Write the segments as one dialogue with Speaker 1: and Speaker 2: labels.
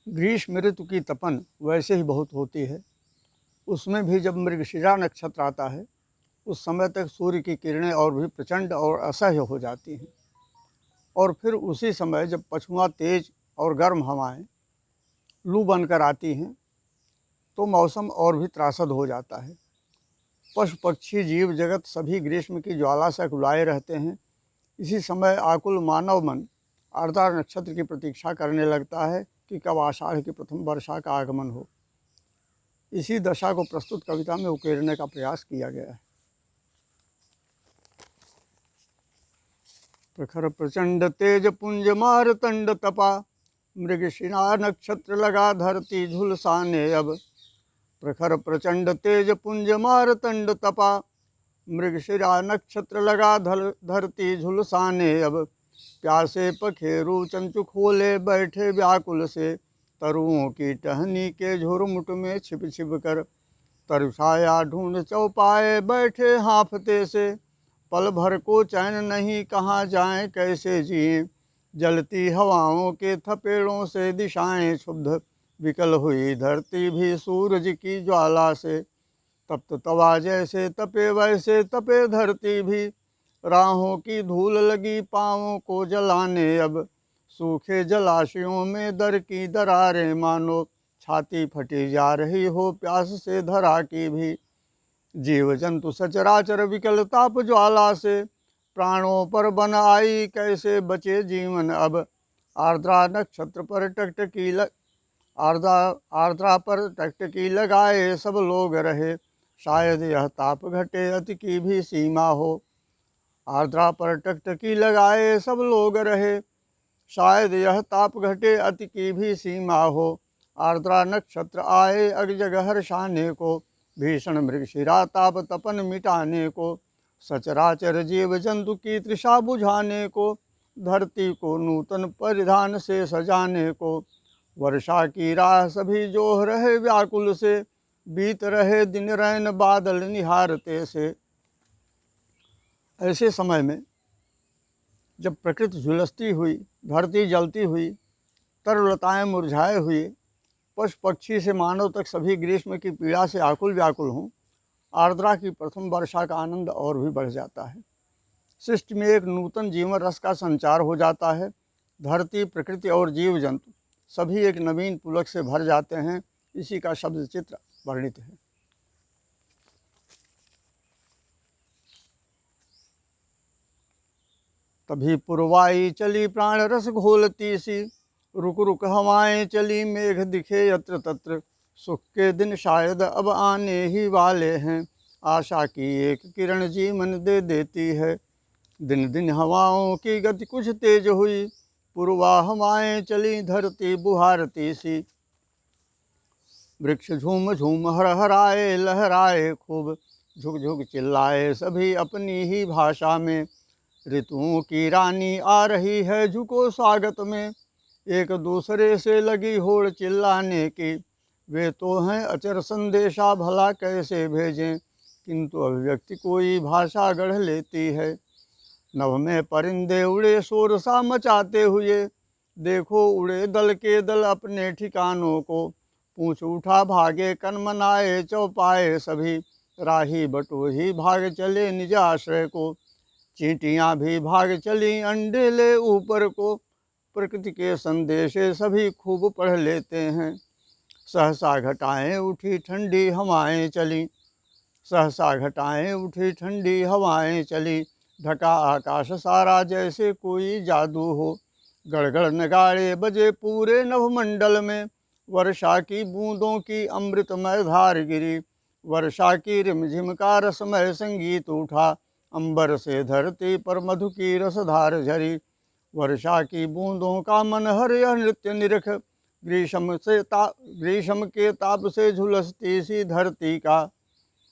Speaker 1: ग्रीष्म ऋतु की तपन वैसे ही बहुत होती है। उसमें भी जब मृगशिरा नक्षत्र आता है उस समय तक सूर्य की किरणें और भी प्रचंड और असह्य हो जाती हैं, और फिर उसी समय जब पछुआ तेज और गर्म हवाएं लू बनकर आती हैं तो मौसम और भी त्रासद हो जाता है। पशु पक्षी जीव जगत सभी ग्रीष्म की ज्वाला से कुलाए रहते हैं। इसी समय आकुल मानव मन आर्द्रा नक्षत्र की प्रतीक्षा करने लगता है कि कब आषाढ़ की प्रथम वर्षा का आगमन हो। इसी दशा को प्रस्तुत कविता में उकेरने का प्रयास किया गया है। प्रखर प्रचंड तेज पुंज मार तंड तपा, मृगशिरा नक्षत्र लगा धरती झुलसाने अब। प्रखर प्रचंड तेज पुंज मार तंड तपा, मृगशिरा नक्षत्र लगा धरती झुलसाने अब। प्यासे पखेरु चंचु खोले बैठे व्याकुल से, तरुओं की टहनी के झुरमुट में छिप छिप कर। तरछाया ढूंढ चौपाए बैठे हांफते से, पल भर को चैन नहीं कहाँ जाएं कैसे जिए। जलती हवाओं के थपेड़ों से दिशाएं क्षुब्ध, विकल हुई धरती भी सूरज की ज्वाला से। तप्त तवा जैसे तपे वैसे तपे धरती भी, राहों की धूल लगी पाँवों को जलाने अब। सूखे जलाशयों में दर की दरारें मानो, छाती फटी जा रही हो प्यास से धरा की भी। जीव जंतु सचराचर विकल ताप ज्वाला से, प्राणों पर बन आई कैसे बचे जीवन अब। आर्द्रा नक्षत्र पर टकटकी आर्द्रा पर टकटकी लगाए सब लोग रहे, शायद यह ताप घटे अति की भी सीमा हो। आर्द्रा पर टकटकी लगाए सब लोग रहे, शायद यह ताप घटे अति की भी सीमा हो। आर्द्रा नक्षत्र आए अग जग हर्षाने को, भीषण मृगशिरा ताप तपन मिटाने को। सचराचर जीव जंतु की तृषा बुझाने को, धरती को नूतन परिधान से सजाने को। वर्षा की राह सभी जोह रहे व्याकुल से, बीत रहे दिन रैन बादल निहारते से। ऐसे समय में जब प्रकृति झुलसती हुई, धरती जलती हुई, तरुलताएँ मुरझाए हुए, पशु पक्षी से मानव तक सभी ग्रीष्म की पीड़ा से आकुल व्याकुल हों, आर्द्रा की प्रथम वर्षा का आनंद और भी बढ़ जाता है। सृष्टि में एक नूतन जीवन रस का संचार हो जाता है। धरती, प्रकृति और जीव जंतु सभी एक नवीन पुलक से भर जाते हैं। इसी का शब्द चित्र वर्णित है। तभी पुरवाई चली प्राण रस घोलती सी, रुक रुक हवाएं चली मेघ दिखे यत्र तत्र। सुख के दिन शायद अब आने ही वाले हैं, आशा की एक किरण जीवन दे देती है। दिन दिन हवाओं की गति कुछ तेज हुई, पुरवा हवाएं चली धरती बुहारती सी। वृक्ष झूम झूम हरहराए लहराए खूब, झुक झुक चिल्लाए सभी अपनी ही भाषा में। ऋतुओं की रानी आ रही है झुको स्वागत में, एक दूसरे से लगी होड़ चिल्लाने की। वे तो हैं अचर संदेशा भला कैसे भेजें, किंतु अभिव्यक्ति कोई भाषा गढ़ लेती है। नभ में परिंदे उड़े शोर सा मचाते हुए, देखो उड़े दल के दल अपने ठिकानों को। पूछ उठा भागे कन मनाए चौपाए सभी, राही बटोही भाग चले निज आश्रय को। चींटियाँ भी भाग चली अंडे ले ऊपर को, प्रकृति के संदेशे सभी खूब पढ़ लेते हैं। सहसा घटाएं उठी ठंडी हवाएं चली, सहसा घटाएं उठी ठंडी हवाएं चली। ढका आकाश सारा जैसे कोई जादू हो, गड़गड़ नगाड़े बजे पूरे नभमंडल में। वर्षा की बूंदों की अमृतमय धार गिरी, वर्षा की रिमझिम का रसमय संगीत उठा। अंबर से धरती पर मधु की रसधार झरी, वर्षा की बूंदों का मनहर यह नृत्य निरख। ग्रीष्म के ताप से झुलसती सी धरती का,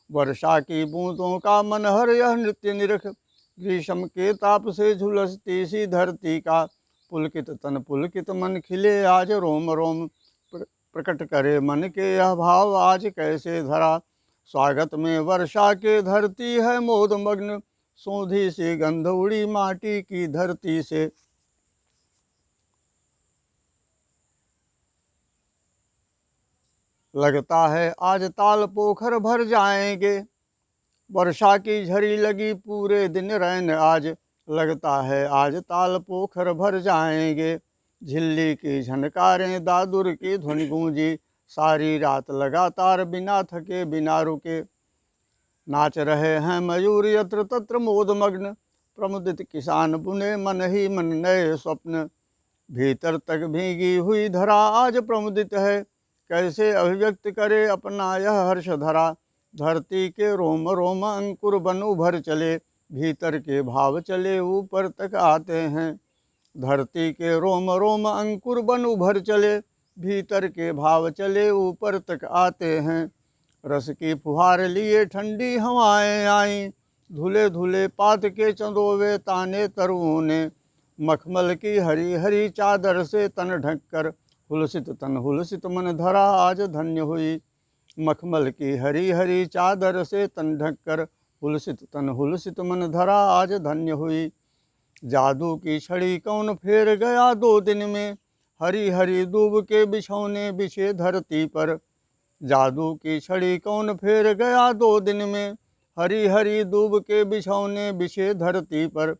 Speaker 1: वर्षा की बूंदों का मनहर यह नृत्य निरख। ग्रीष्म के ताप से झुलसती सी धरती का, पुलकित तन पुलकित मन खिले आज रोम रोम। प्रकट करे मन के यह भाव आज कैसे धरा। स्वागत में वर्षा के धरती है मोद मग्न, सोंधी सी गंध उड़ी माटी की धरती से। लगता है आज ताल पोखर भर जाएंगे। वर्षा की झड़ी लगी पूरे दिन रैन आज, लगता है आज ताल पोखर भर जाएंगे। झिल्ली की झनकारें दादुर की ध्वनि गूंजी, सारी रात लगातार बिना थके बिना रुके। नाच रहे हैं मयूर यत्र तत्र मोदमग्न, प्रमुदित किसान बुने मन ही मन नए स्वप्न। भीतर तक भीगी हुई धरा आज प्रमुदित है, कैसे अभिव्यक्त करे अपना यह हर्ष धरा। धरती के रोम रोम अंकुर बन उभर चले, भीतर के भाव चले ऊपर तक आते हैं। धरती के रोम रोम अंकुर बन उभर चले, भीतर के भाव चले ऊपर तक आते हैं। रस की फुहार लिए ठंडी हवाएं आईं, धुले धुले पात के चंदोवे ताने तरुओं ने। मखमल की हरी हरी चादर से तन ढककर, हुलसित तन हुलसित मन धरा आज धन्य हुई। मखमल की हरी हरी चादर से तन ढककर, हुलसित तन हुलसित मन धरा आज धन्य हुई। जादू की छड़ी कौन फेर गया 2 दिन में, हरी हरी दूब के बिछौने बिछे धरती पर। जादू की छड़ी कौन फेर गया 2 दिन में, हरी हरी दूब के बिछौने बिछे धरती पर।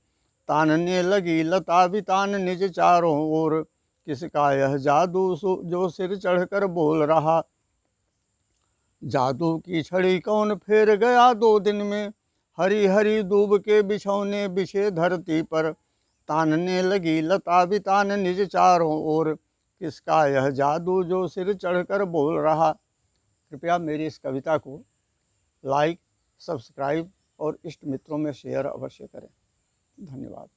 Speaker 1: तानने लगी लता बितान निज चारों ओर, किसका यह जादू जो सिर चढ़कर बोल रहा। जादू की छड़ी कौन फेर गया 2 दिन में, हरी हरी दूब के बिछौने बिछे धरती पर। तानने लगी लता बितान निज चारों ओर, किसका यह जादू जो सिर चढ़कर बोल रहा। कृपया मेरी इस कविता को लाइक, सब्सक्राइब और इष्ट मित्रों में शेयर अवश्य करें। धन्यवाद।